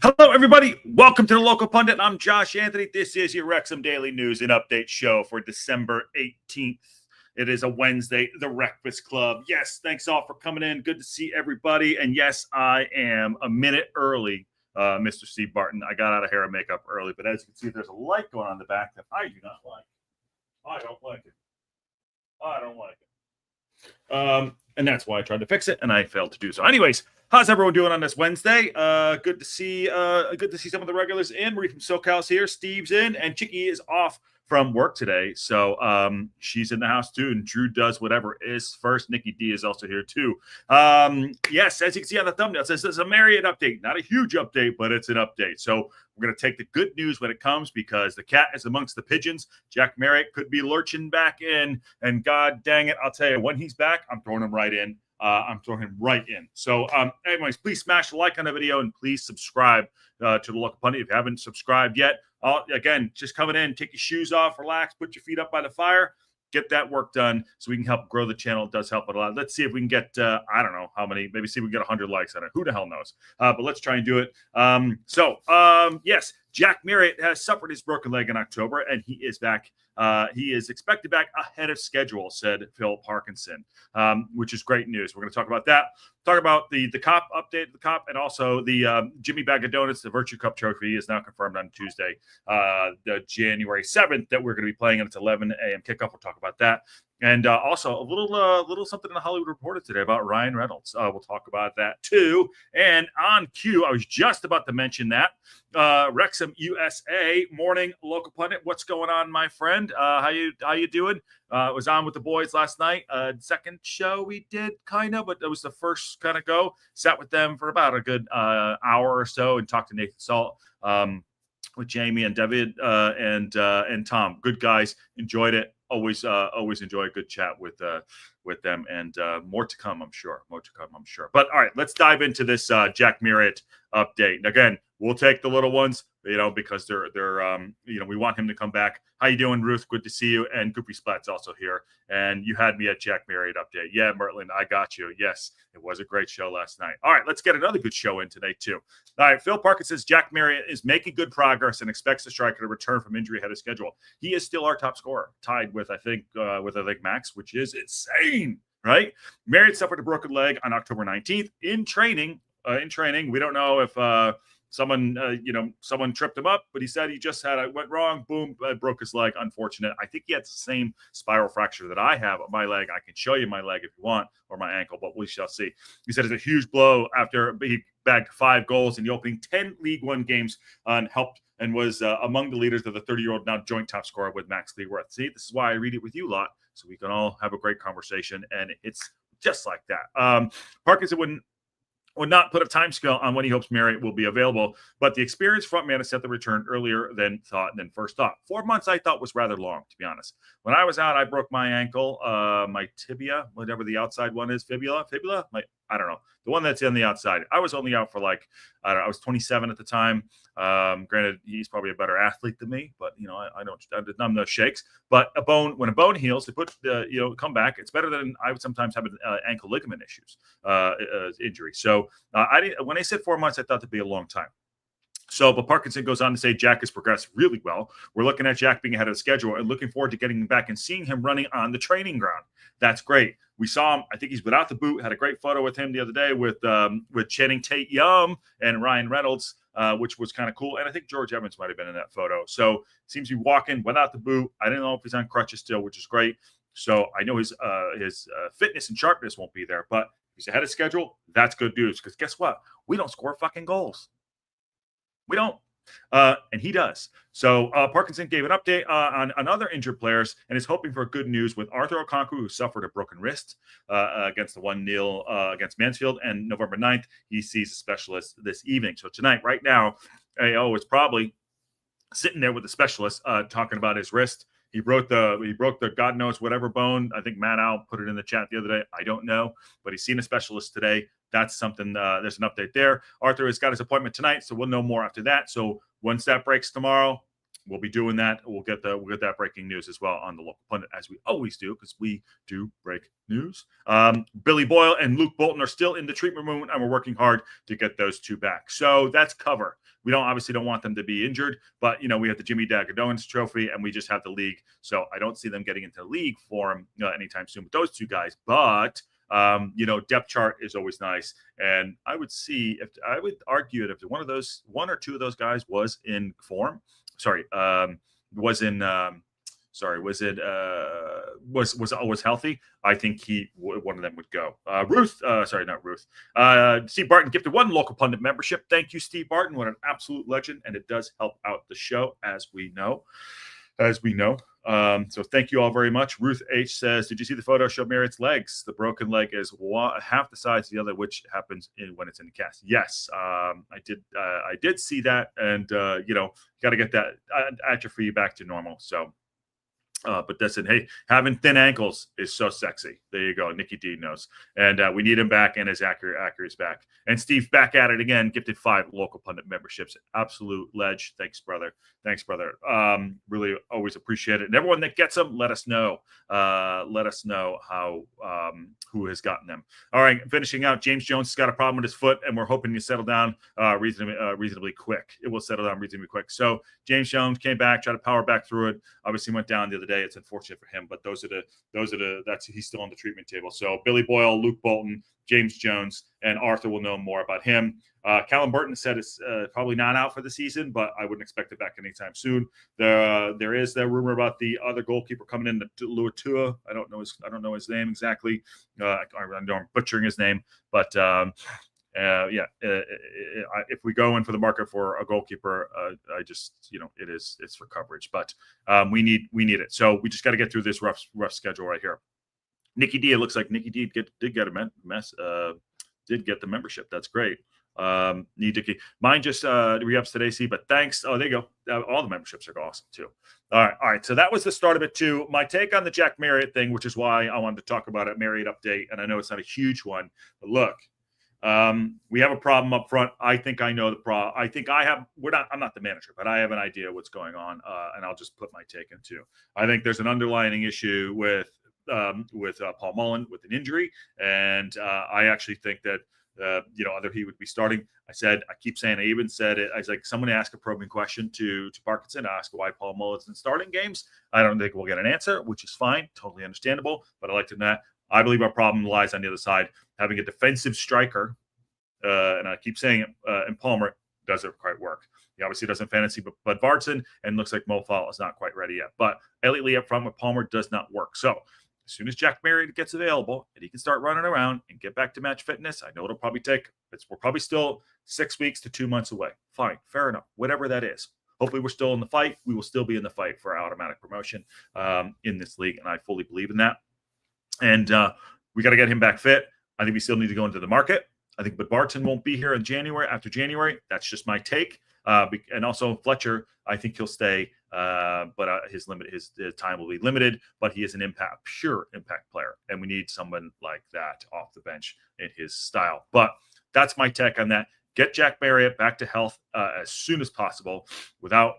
Hello, everybody. Welcome to the Local Pundit. I'm Josh Anthony. This is your Wrexham Daily News and Update show for December 18th. It is a Wednesday, the Breakfast Club. Yes, thanks all for coming in. Good to see everybody. And yes, I am a minute early, Mr. Steve Barton. I got out of hair and makeup early, but as you can see, there's a light going on in the back that I do not like. I don't like it. I don't like it. And that's why I tried to fix it, and I failed to do so. Anyways, how's everyone doing on this Wednesday? Good to see some of the regulars in. Marie from SoCal's here. Steve's in, and Chicky is off from work today, so she's in the house too. And Drew does whatever is first. Nikki D is also here too. Yes, as you can see on the thumbnail, it says this is a Marriott update. Not a huge update, but it's an update. So we're going to take the good news when it comes because the cat is amongst the pigeons. Jack Marriott could be lurching back in, and God dang it, I'll tell you, when he's back, I'm throwing him right in. I'm throwing him right in. So, anyways, please smash the like on the video and please subscribe to the Local Pundit if you haven't subscribed yet. Again, just coming in, take your shoes off, relax, put your feet up by the fire, get that work done so we can help grow the channel. It does help it a lot. Let's see if we can get, I don't know how many, maybe see if we can get 100 likes on it. Who the hell knows? But let's try and do it. Yes, Jack Marriott has suffered his broken leg in October, and he is back. He is expected back ahead of schedule, said Phil Parkinson, which is great news. We're going to talk about that. Talk about the Cop update, the Cop, and also the Jimmy Bag of Donuts, the Virtue Cup trophy is now confirmed on Tuesday, the January 7th, that we're going to be playing, and it's 11 a.m. kickoff. We'll talk about that. And also a little something in the Hollywood Reporter today about Ryan Reynolds. We'll talk about that too. And on cue, I was just about to mention that Wrexham, USA morning Local Pundit. What's going on, my friend? How you doing? Was on with the boys last night. Second show we did kind of, but it was the first kind of go. Sat with them for about a good hour or so and talked to Nathan Salt. With Jamie and David and Tom, good guys. Enjoyed it. Always enjoy a good chat with them, and more to come, I'm sure. But all right, let's dive into this Jack Marriott update. Again, we'll take the little ones, because they're we want him to come back. How you doing, Ruth? Good to see you. And Goopy Splat's also here. And you had me at Jack Marriott update. Yeah, Mertlin, I got you. Yes, it was a great show last night. All right, let's get another good show in today too. All right, Phil Parkinson says Jack Marriott is making good progress and expects the striker to return from injury ahead of schedule. He is still our top scorer, tied with I think Max, which is insane, right? Marriott suffered a broken leg on October 19th in training. We don't know if someone tripped him up, but he said he just went wrong. Boom, broke his leg. Unfortunate. I think he had the same spiral fracture that I have on my leg. I can show you my leg if you want, or my ankle, but we shall see. He said it's a huge blow after he bagged 5 goals in the opening 10 League One games and helped and was among the leaders of the 30-year-old now joint top scorer with Max Leaworth. See, this is why I read it with you lot, so we can all have a great conversation, and it's just like that. Parkinson would not put a time scale on when he hopes Marriott will be available, but the experienced frontman has set the return earlier than first thought. 4 months I thought was rather long, to be honest. When I was out, I broke my ankle, my tibia, whatever the outside one is, fibula, I don't know, the one that's on the outside. I was only out for I was 27 at the time. Granted, he's probably a better athlete than me, but I'm no shakes. But when a bone heals, they put come back. It's better than I would sometimes have ankle ligament issues, injury. So when I said 4 months, I thought that'd be a long time. So, but Parkinson goes on to say Jack has progressed really well. We're looking at Jack being ahead of schedule and looking forward to getting him back and seeing him running on the training ground. That's great. We saw him. I think he's without the boot. Had a great photo with him the other day with Channing Tate-Yum and Ryan Reynolds, which was kind of cool. And I think George Evans might have been in that photo. So seems to be walking without the boot. I don't know if he's on crutches still, which is great. So I know his fitness and sharpness won't be there, but he's ahead of schedule. That's good news because guess what? We don't score fucking goals. We don't. And he does. So Parkinson gave an update on other injured players and is hoping for good news with Arthur Okonkwo, who suffered a broken wrist against the 1-0 against Mansfield. And November 9th, he sees a specialist this evening. So tonight, right now, AO is probably sitting there with the specialist talking about his wrist. He broke the God knows whatever bone. I think Matt Al put it in the chat the other day. I don't know, but he's seen a specialist today. That's something. There's an update there. Arthur has got his appointment tonight, so we'll know more after that. So once that breaks tomorrow, we'll be doing that. We'll get that breaking news as well on the local pundit, as we always do, because we do break news. Billy Boyle and Luke Bolton are still in the treatment room, and we're working hard to get those two back. So that's cover. We obviously don't want them to be injured, but we have the Jimmy Dagadon's trophy, and we just have the league. So I don't see them getting into league form anytime soon with those two guys. But depth chart is always nice, and I would argue that if one or two of those guys was in form, was healthy, I think one of them would go. Steve Barton gifted one local pundit membership. Thank you, Steve Barton. What an absolute legend, and it does help out the show, as we know. So thank you all very much. Ruth H says, did you see the photo show Marriott's legs? The broken leg is half the size of the other, which happens when it's in the cast. Yes, I did see that, and you got to get that atrophy back to normal. So but listen, hey, having thin ankles is so sexy. There you go. Nikki D knows. And we need him back, and his accuracy back. And Steve back at it again, gifted 5 local pundit memberships. Absolute ledge. Thanks, brother. Really always appreciate it. And everyone that gets them, let us know. Let us know how who has gotten them. All right, finishing out, James Jones has got a problem with his foot, and we're hoping to settle down reasonably quick. It will settle down reasonably quick. So James Jones came back, tried to power back through it. Obviously went down the other day. It's unfortunate for him, but he's still on the treatment table. So Billy Boyle, Luke Bolton, James Jones, and Arthur will know more about him. Callum Burton said it's probably not out for the season, but I wouldn't expect it back anytime soon. There is that rumor about the other goalkeeper coming in, Luatua. I don't know his name exactly. I know I'm butchering his name, but if we go in for the market for a goalkeeper, it's for coverage, but we need it. So we just got to get through this rough schedule right here. Nikki D, it looks like Nikki D did get the membership. That's great. Mine just re-ups today, see, but thanks. Oh, there you go. All the memberships are awesome too. All right. So that was the start of it too. My take on the Jack Marriott thing, which is why I wanted to talk about it, Marriott update, and I know it's not a huge one, but look. We have a problem up front. I think I know the problem. I think I'm not the manager, but I have an idea what's going on. And I'll just put my take into. I think there's an underlying issue with Paul Mullen with an injury. And I actually think that, either he would be starting. I keep saying, I even said it. I was like, someone ask a probing question to Parkinson, ask why Paul Mullen isn't starting games. I don't think we'll get an answer, which is fine. Totally understandable. But I like to know. I believe our problem lies on the other side. Having a defensive striker, and I keep saying it, and Palmer doesn't quite work. He obviously doesn't fantasy, but Vartson, and looks like Mo Fall is not quite ready yet. But Elliott Lee up front with Palmer does not work. So as soon as Jack Marriott gets available and he can start running around and get back to match fitness, I know it'll probably take, we're probably still 6 weeks to 2 months away. Fine, fair enough, whatever that is. Hopefully we're still in the fight. We will still be in the fight for automatic promotion in this league, and I fully believe in that. And we got to get him back fit. I think we still need to go into the market. I think, but Barton won't be here in January. After January, that's just my take. And also Fletcher, I think he'll stay, but his time will be limited. But he is pure impact player, and we need someone like that off the bench in his style. But that's my take on that. Get Jack Marriott back to health as soon as possible, without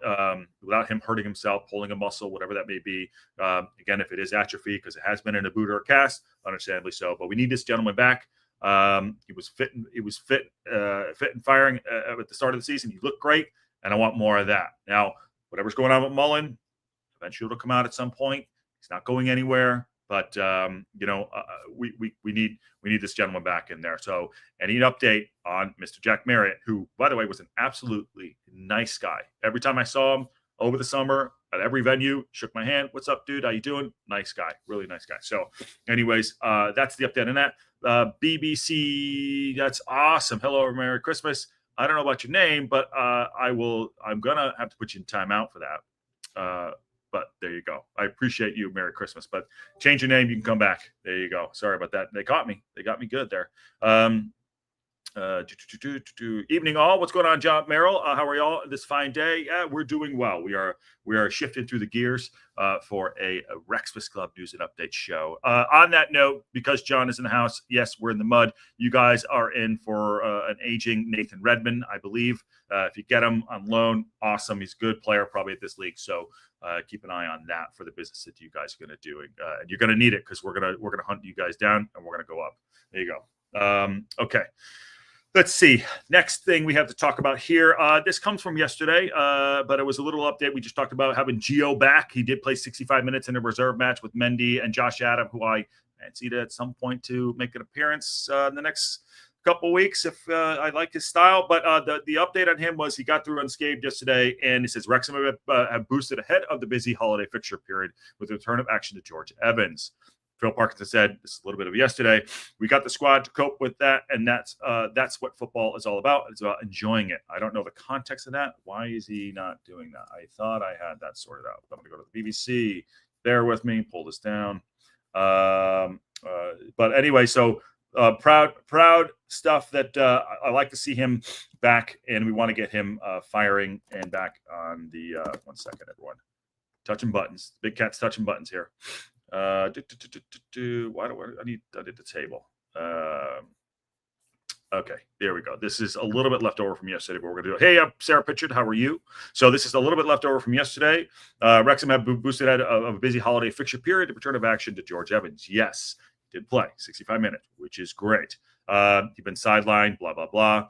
him hurting himself, pulling a muscle, whatever that may be. Again, if it is atrophy, because it has been in a boot or a cast, understandably so. But we need this gentleman back. He was fit and firing at the start of the season. He looked great, and I want more of that. Now, whatever's going on with Mullen, eventually it'll come out at some point. He's not going anywhere. But we need this gentleman back in there. So any update on Mr. Jack Marriott, who, by the way, was an absolutely nice guy. Every time I saw him over the summer at every venue, shook my hand. What's up, dude? How you doing? Nice guy, really nice guy. So, anyways, that's the update on that. BBC, that's awesome. Hello, Merry Christmas. I don't know about your name, but I'm gonna have to put you in timeout for that. But there you go. I appreciate you. Merry Christmas. But change your name. You can come back. There you go. Sorry about that. They caught me. They got me good there. Evening all. What's going on, John Merrill? How are y'all this fine day? Yeah, we're doing well. We are shifting through the gears for a WREXfast Club news and update show. On that note, because John is in the house, yes, we're in the mud. You guys are in for an aging Nathan Redmond, I believe. If you get him on loan, awesome. He's a good player, probably at this league. So keep an eye on that for the business that you guys are going to do. And you're going to need it because we're gonna hunt you guys down and we're gonna go up. There you go. Okay. Let's see. Next thing we have to talk about here. This comes from yesterday, but it was a little update. We just talked about having Gio back. He did play 65 minutes in a reserve match with Mendy and Josh Adam, who I fancied at some point to make an appearance in the next couple weeks if I like his style. But the update on him was he got through unscathed yesterday, and he says Wrexham have boosted ahead of the busy holiday fixture period with the return of action to George Evans. Phil Parkinson said, this is a little bit of yesterday, we got the squad to cope with that, and that's what football is all about. It's about enjoying it. I don't know the context of that. Why is he not doing that? I thought I had that sorted out. I'm going to go to the BBC. Bear with me. Pull this down. But anyway, so proud stuff that I like to see him back, and we want to get him firing and back on the 1 second, everyone. Touching buttons. Big cat's touching buttons here. Why do I need the table? Okay, there we go. This is a little bit left over from yesterday, but we're going to do it. Hey, Sarah Pitchard, how are you? So this is a little bit left over from yesterday. Wrexham have boosted out of a busy holiday fixture period. The return of action to George Evans. Yes, did play 65 minutes, which is great. He's been sidelined, blah, blah, blah.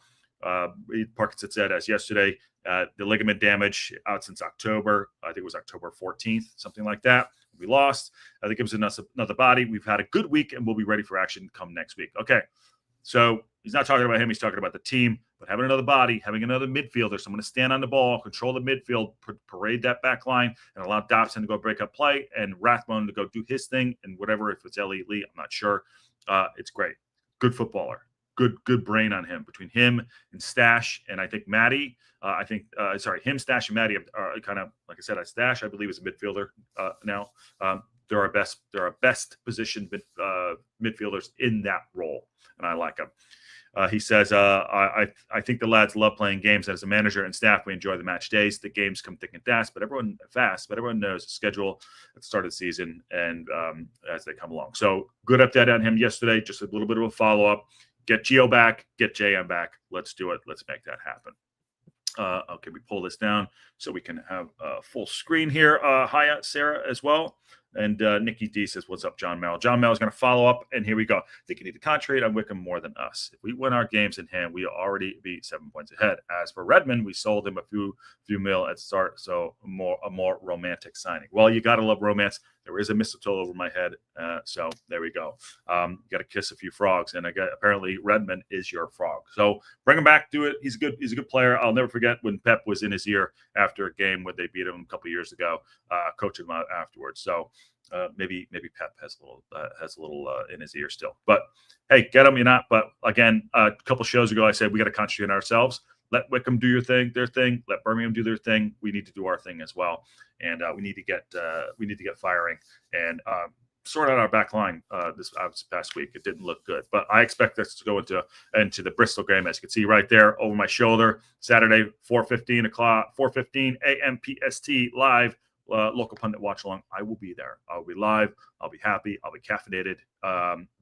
Parkinson said as yesterday, the ligament damage out since October. I think it was October 14th, something like that. We lost. I think it was another body. We've had a good week, and we'll be ready for action come next week. Okay, so he's not talking about him. He's talking about the team. But having another body, having another midfielder, someone to stand on the ball, control the midfield, parade that back line, and allow Dobson to go break up play, and Rathbone to go do his thing, and whatever, if it's Elliot Lee, I'm not sure. It's great. Good footballer. Good brain on him. Between him and Stash, and I think Maddie, him, Stash, and Maddie are kind of, like I said, Stash, I believe, is a midfielder now. They're our best positioned midfielders in that role, and I like them. He says, I think the lads love playing games. As a manager and staff, we enjoy the match days. The games come thick and fast, but everyone knows the schedule at the start of the season and as they come along. So good update on him yesterday. Just a little bit of a follow-up. Get Gio back, get JM back. Let's do it. Let's make that happen. Okay, we pull this down so we can have a full screen here. Hi, Sarah, as well. And Nikki D says, what's up, John Mel? John Mel is going to follow up, and here we go. They can need to concentrate on Wickham more than us. If we win our games in hand, we already be 7 points ahead. As for Redmond, we sold him a few mil at the start, so a more romantic signing. Well, you got to love romance. There is a mistletoe over my head, so there we go. Got to kiss a few frogs, and apparently Redmond is your frog. So bring him back, do it. He's a good player. I'll never forget when Pep was in his ear after a game when they beat him a couple of years ago, coaching him out afterwards. So maybe Pep has a little in his ear still. But hey, get him, you're not. But again, a couple shows ago, I said we got to concentrate on ourselves. Let Wickham do their thing. Let Birmingham do their thing. We need to do our thing as well, and we need to get firing and sort out our back line this past week. It didn't look good, but I expect us to go into the Bristol game, as you can see right there over my shoulder. Saturday, 4:15 a.m. PST live. Local pundit watch along. I will be there. I'll be live. I'll be happy. I'll be caffeinated,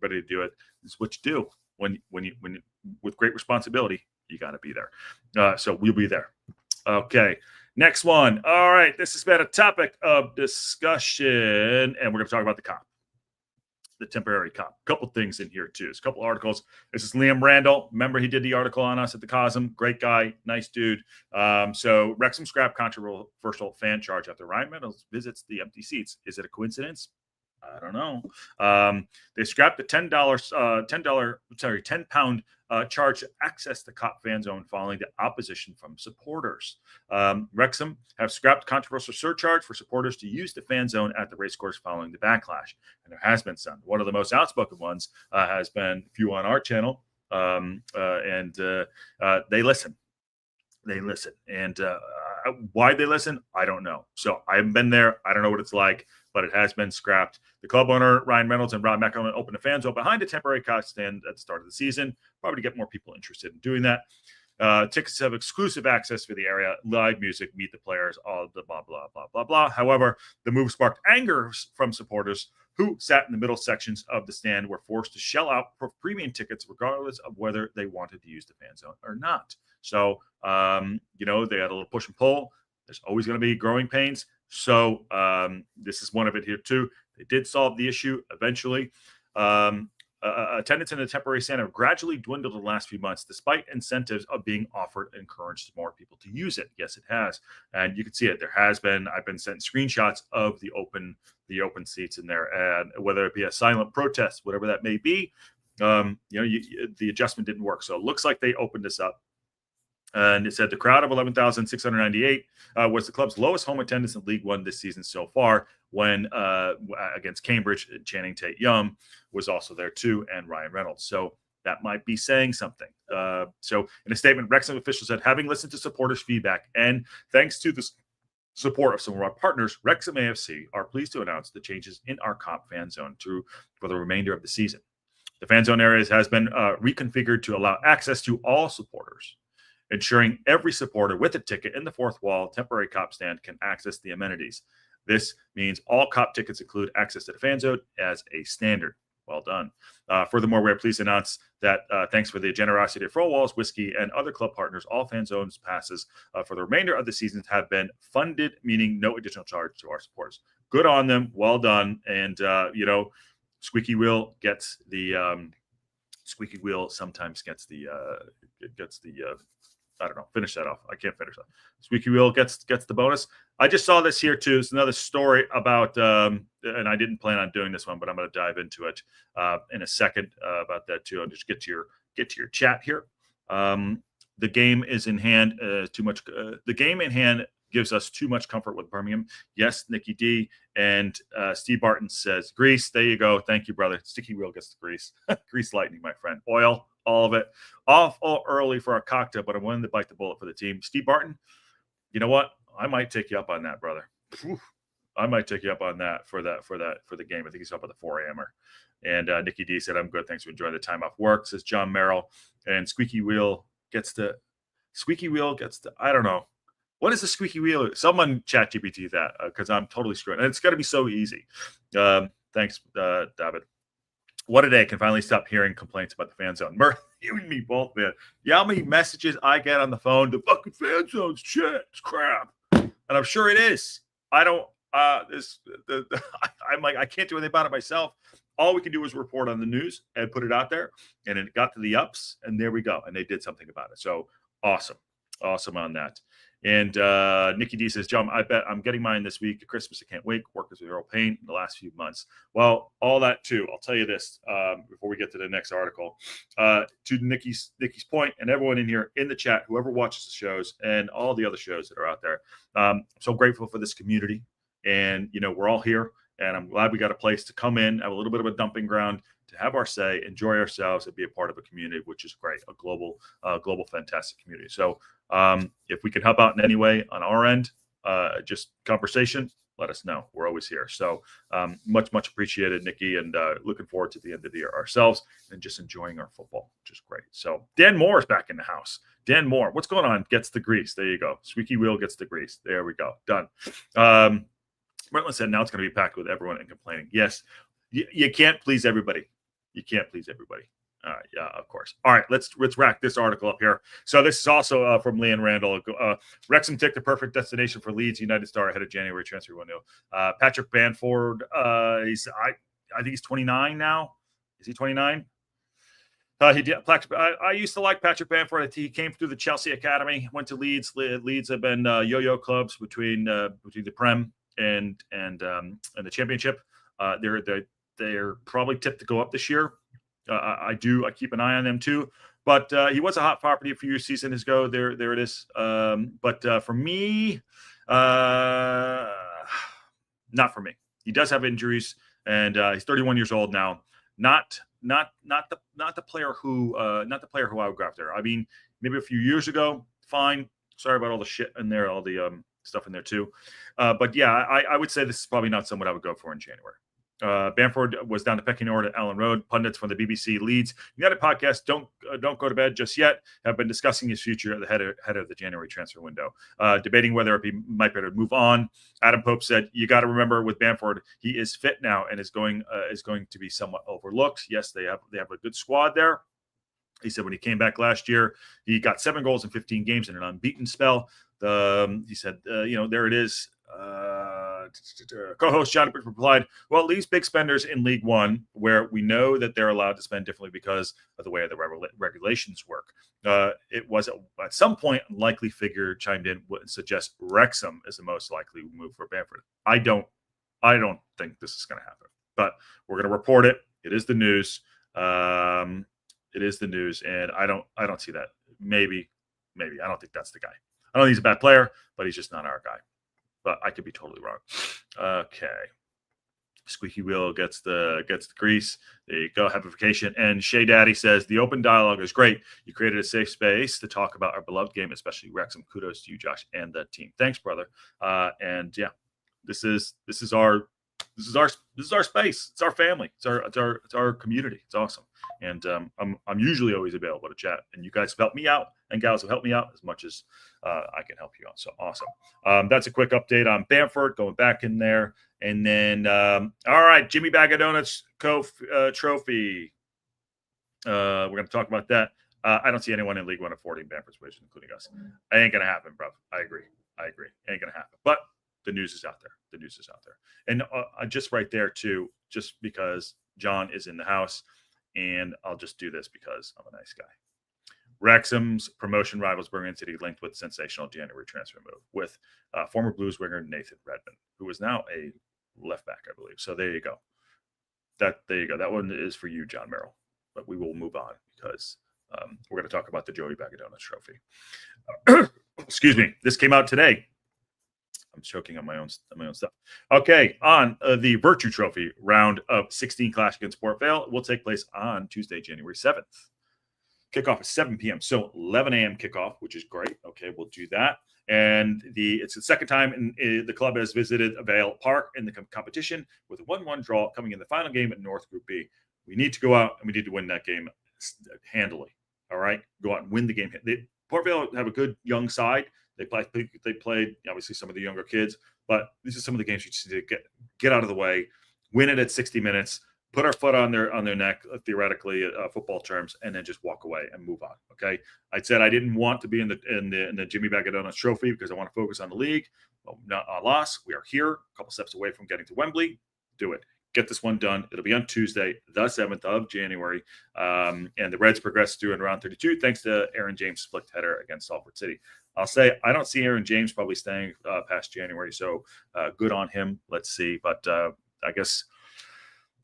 ready to do it. This is what you do when you with great responsibility. You got to be there. So we'll be there. Okay. Next one. All right. This has been a topic of discussion, and we're going to talk about the cop, the temporary cop. A couple things in here, too. There's a couple articles. This is Liam Randall. Remember, he did the article on us at the Cosm. Great guy. Nice dude. So Wrexham scrap controversial fan charge after Ryan Reynolds visits the empty seats. Is it a coincidence? I don't know. They scrapped the £10 charge to access the Cop fan zone following the opposition from supporters. Wrexham have scrapped controversial surcharge for supporters to use the fan zone at the racecourse following the backlash. And there has been some. One of the most outspoken ones has been a few on our channel, and they listen. And Why they listen, I don't know. So I haven't been there. I don't know what it's like, but it has been scrapped. The club owner, Ryan Reynolds, and Rob McElhenney opened a fan zone behind a temporary couch stand at the start of the season, probably to get more people interested in doing that. Tickets have exclusive access for the area, live music, meet the players, all the blah, blah, blah, blah, blah. However, the move sparked anger from supporters who sat in the middle sections of the stand, were forced to shell out for premium tickets, regardless of whether they wanted to use the fan zone or not. So, they had a little push and pull. There's always going to be growing pains. So this is one of it here too. They did solve the issue eventually. Attendance in the temporary stand have gradually dwindled in the last few months, despite incentives of being offered and encouraged more people to use it. Yes, it has, and you can see it. There has been. I've been sent screenshots of the open seats in there, and whether it be a silent protest, whatever that may be, the adjustment didn't work. So it looks like they opened this up. And it said the crowd of 11,698 was the club's lowest home attendance in League One this season so far, when against Cambridge, Channing Tate-Young was also there too, and Ryan Reynolds. So that might be saying something. So in a statement, Wrexham officials said, having listened to supporters' feedback and thanks to the support of some of our partners, Wrexham AFC are pleased to announce the changes in our comp fan zone for the remainder of the season. The fan zone areas has been reconfigured to allow access to all supporters, ensuring every supporter with a ticket in the fourth wall temporary cop stand can access the amenities. This means all cop tickets include access to the fan zone as a standard. Well done. Furthermore, we're pleased to announce that thanks for the generosity of Fro Walls, Whiskey, and other club partners, all fan zones passes for the remainder of the seasons have been funded, meaning no additional charge to our supporters. Good on them. Well done. And, Squeaky Wheel gets the Squeaky Wheel sometimes gets the I don't know. Finish that off. I can't finish that. Squeaky Wheel gets the bonus. I just saw this here too. It's another story about, and I didn't plan on doing this one, but I'm going to dive into it in a second about that too. I'll just get to your chat here. The game is in hand. The game in hand gives us too much comfort with Birmingham. Yes, Nikki D and Steve Barton says grease. There you go. Thank you, brother. Sticky Wheel gets the grease. Grease lightning, my friend. Oil. All of it. All early for a cocktail, but I'm willing to bite the bullet for the team. Steve Barton, you know what? I might take you up on that, brother. I might take you up on that for the game. I think he's up at the 4 a.m.er. And Nikki D said, I'm good. Thanks for enjoying the time off work, says John Merrill. And Squeaky Wheel gets the, I don't know. What is the squeaky wheel? Someone chat GPT that because I'm totally screwed. And it's got to be so easy. Thanks, David. What a day. Can finally stop hearing complaints about the fan zone. Murph, you and me both, man. You know how many messages I get on the phone? The fucking fan zone's shit. It's crap. And I'm sure it is. I don't, I'm like, I can't do anything about it myself. All we can do is report on the news and put it out there. And it got to the ups, and there we go. And they did something about it. So awesome. Awesome on that. And Nikki D says, John, I bet I'm getting mine this week. Christmas, I can't wait. Work is a real pain in the last few months. Well, all that too. I'll tell you this before we get to the next article. To Nikki's point, and everyone in here in the chat, whoever watches the shows and all the other shows that are out there, I'm so grateful for this community. And, we're all here. And I'm glad we got a place to come in, have a little bit of a dumping ground, to have our say, enjoy ourselves, and be a part of a community, which is great, a global, fantastic community. So if we can help out in any way on our end, just conversation, let us know. We're always here. So much appreciated, Nikki, and looking forward to the end of the year ourselves and just enjoying our football, which is great. So Dan Moore is back in the house. Dan Moore, what's going on? Gets the grease. There you go. Squeaky Wheel gets the grease. There we go. Done. Brentlin said now it's going to be packed with everyone and complaining. Yes, you can't please everybody. You can't please everybody. Yeah, of course. All right, let's rack this article up here. So this is also from Leanne Randall. Wrexham ticked the perfect destination for Leeds United star ahead of January transfer window. Patrick Bamford, I think he's 29 now. Is he 29? He did. I used to like Patrick Bamford. He came through the Chelsea Academy, went to Leeds. Leeds have been yo-yo clubs between the Prem and the Championship. They're probably tipped to go up this year. I keep an eye on them too, but he was a hot property a few seasons ago. There it is. But for me, not for me. He does have injuries, and he's 31 years old now. Not the player who I would go after. I mean, maybe a few years ago, fine. Sorry about all the shit in there, all the stuff in there too. But yeah, I would say this is probably not someone I would go for in January. Bamford was down the pecking order at Allen Road. Pundits from the BBC Leeds United podcast don't go to bed just yet. Have been discussing his future at the head of the January transfer window, debating whether it might better move on. Adam Pope said, "You got to remember with Bamford, he is fit now and is going to be somewhat overlooked. Yes, they have a good squad there." He said when he came back last year, he got 7 goals in 15 games in an unbeaten spell. He said, there it is. Co-host John replied, "Well, it leaves big spenders in League One, where we know that they're allowed to spend differently because of the way the regulations work. It was at some point a likely figure chimed in would suggest Wrexham is the most likely move for Bamford. I don't think this is going to happen, but we're going to report it. It is the news. It is the news, and I don't see that. Maybe I don't think that's the guy. I don't think he's a bad player, but he's just not our guy. But I could be totally wrong. Okay. Squeaky wheel gets the grease. There you go. Hapification. And Shay Daddy says the open dialogue is great. You created a safe space to talk about our beloved game, especially Wrexham. Kudos to you, Josh, and the team. Thanks, brother. And yeah, this is our space. It's our family. It's our community. It's awesome. And I'm usually always available to chat. And you guys have helped me out, and gals have helped me out as much as I can help you out. So awesome. That's a quick update on Bamford, going back in there. And then, all right, Jimmy Bag of Donuts trophy. We're going to talk about that. I don't see anyone in League One affording Bamford's wages, including us. It ain't going to happen, bro. I agree. Ain't going to happen. But the news is out there. And just right there, too, just because John is in the house, and I'll just do this because I'm a nice guy. Wrexham's promotion rivals Birmingham City linked with sensational January transfer move with former Blues winger Nathan Redmond, who is now a left back, I believe. So there you go. There you go. That one is for you, John Merrill. But we will move on because we're going to talk about the Joey Bag of Donuts trophy. Excuse me. This came out today. I'm choking on my own stuff. Okay, on the Virtue Trophy round of 16 clash against Port Vale will take place on Tuesday, January 7th. Kickoff at 7 p.m. So 11 a.m. kickoff, which is great. Okay, we'll do that. And it's the second time the club has visited Vale Park in the competition with a 1-1 draw coming in the final game at North Group B. We need to go out and we need to win that game handily. All right, go out and win the game. Port Vale have a good young side. They played obviously some of the younger kids, but these are some of the games you just need to get out of the way, win it at 60 minutes, put our foot on their neck, theoretically, football terms, and then just walk away and move on. Okay, I said I didn't want to be in the Jimmy Bag of Donuts trophy because I want to focus on the league. Well, not a loss. We are here, a couple steps away from getting to Wembley. Do it. Get this one done. It'll be on Tuesday, the 7th of January. And the Reds progressed through in round 32 thanks to Aaron James' split header against Salford City. I'll say I don't see Aaron James probably staying past January, so good on him. Let's see. But I guess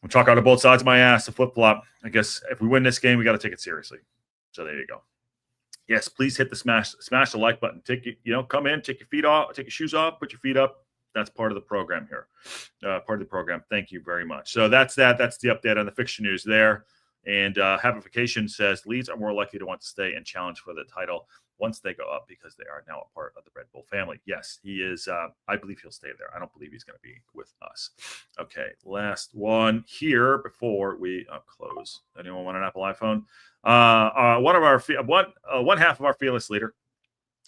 I'm talking out of both sides of my ass, the flip-flop. I guess if we win this game, we got to take it seriously. So there you go. Yes, please hit the smash the like button. Come in, take your feet off, take your shoes off, put your feet up. That's part of the program here. Part of the program. Thank you very much. So that's that. That's the update on the fixture news there. And Habification says Leeds are more likely to want to stay and challenge for the title once they go up because they are now a part of the Red Bull family. Yes, he is. I believe he'll stay there. I don't believe he's going to be with us. Okay, last one here before we close. Anyone want an Apple iPhone? One half of our fearless leader,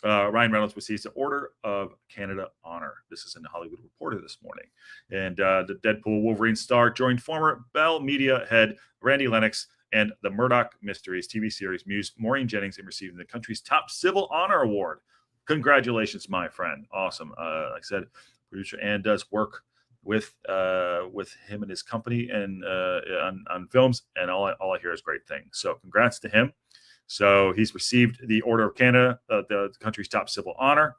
Ryan Reynolds, receives the Order of Canada honor. This is in the Hollywood Reporter this morning. And the Deadpool Wolverine star joined former Bell Media head Randy Lennox and the Murdoch Mysteries TV series muse Maureen Jennings in receiving the country's top civil honor award. Congratulations, my friend. Awesome. Like I said, producer and does work with him and his company and on films, and all I hear is great things. So congrats to him. So he's received the Order of Canada, the country's top civil honor.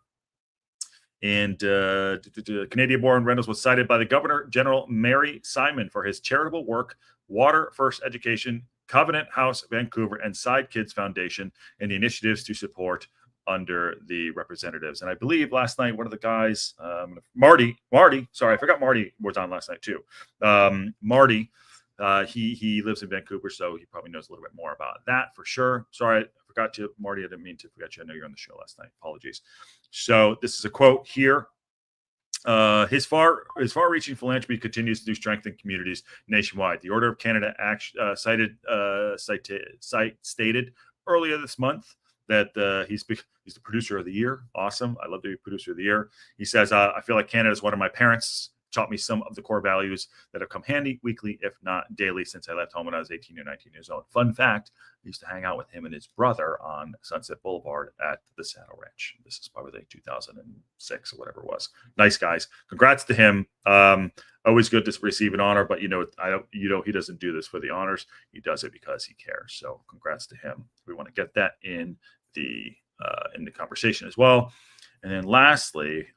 And Canadian-born Reynolds was cited by the Governor General Mary Simon for his charitable work, Water First Education, Covenant House Vancouver, and Side Kids Foundation, and the initiatives to support under the representatives. And I believe last night, one of the guys, Marty, sorry, I forgot Marty was on last night too. Marty, he lives in Vancouver, so he probably knows a little bit more about that for sure. Sorry, I forgot to, Marty. I didn't mean to forget you. I know you're on the show last night. Apologies. So this is a quote here. His far-reaching philanthropy continues to strengthen communities nationwide. The Order of Canada stated earlier this month that he's the producer of the year. Awesome. I love to be producer of the year. He says, I feel like Canada is one of my parents, taught me some of the core values that have come handy weekly, if not daily, since I left home when I was 18 or 19 years old. Fun fact, I used to hang out with him and his brother on Sunset Boulevard at the Saddle Ranch. This is probably like 2006 or whatever it was. Nice guys. Congrats to him. Always good to receive an honor, but he doesn't do this for the honors. He does it because he cares. So congrats to him. We want to get that in the conversation as well. And then lastly,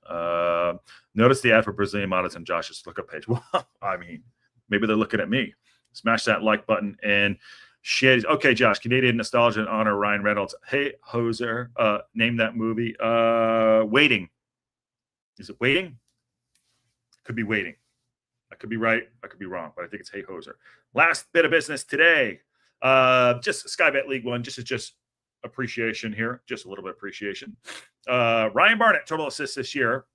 notice the ad for Brazilian models on Josh's lookup page. Well, I mean, maybe they're looking at me. Smash that like button and share. Okay, Josh, Canadian nostalgia and honor Ryan Reynolds. Hey, Hoser, name that movie. Waiting. Is it Waiting? Could be Waiting. I could be right. I could be wrong, but I think it's Hey, Hoser. Last bit of business today. Just Sky Bet League One. Just appreciation here. Just a little bit of appreciation. Ryan Barnett, total assists this year.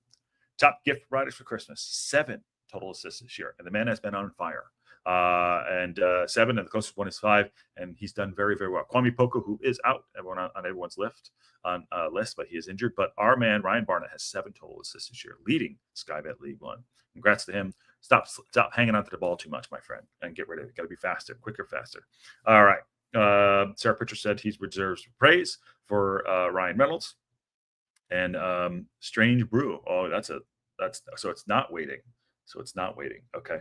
Top gift writers for Christmas. 7 total assists this year. And the man has been on fire. 7, and the closest one is 5. And he's done very, very well. Kwame Poku, who is out on everyone's list, but he is injured. But our man, Ryan Barnett, has 7 total assists this year, leading Sky Bet League One. Congrats to him. Stop hanging onto the ball too much, my friend, and get rid of it. Got to be faster, quicker, faster. All right. Sarah Pritchard said he reserves praise for Ryan Reynolds and Strange Brew. Oh, so it's not Waiting. So it's not Waiting. Okay.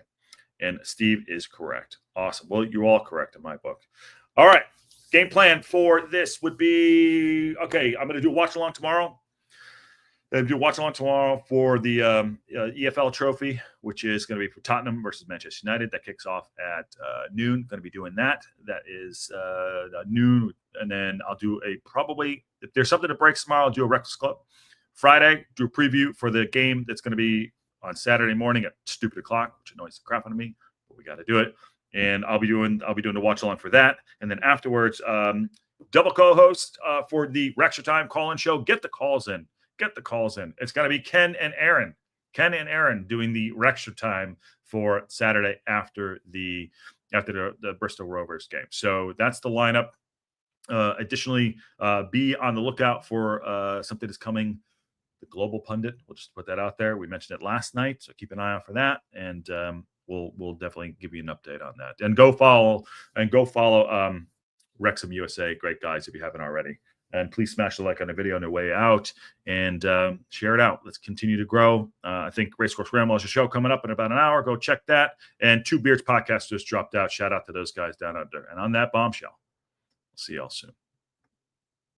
And Steve is correct. Awesome. Well, you're all correct in my book. All right. Game plan for this would be, okay, I'm going to do a watch along tomorrow. Do a watch along tomorrow for the EFL trophy, which is going to be for Tottenham versus Manchester United. That kicks off at noon. Going to be doing that. That is noon. And then I'll do probably, if there's something that breaks tomorrow, I'll do a Wrexham Club. Friday, do a preview for the game that's going to be on Saturday morning at stupid o'clock, which annoys the crap out of me, but we got to do it. And I'll be doing the watch along for that. And then afterwards, double co-host for the Wrexham Time call-in show. Get the calls in. It's going to be Ken and Aaron doing the Wrexham Time for Saturday after the Bristol Rovers game. So that's the lineup. Additionally, be on the lookout for something that's coming. The Global Pundit. We'll just put that out there. We mentioned it last night, so keep an eye out for that, and we'll definitely give you an update on that. And go follow Wrexham USA. Great guys if you haven't already. And please smash the like on the video on the way out and share it out. Let's continue to grow. I think Racecourse Ramble has a show coming up in about an hour. Go check that. And Two Beards podcast just dropped out. Shout out to those guys down under. And on that bombshell, we'll see y'all soon.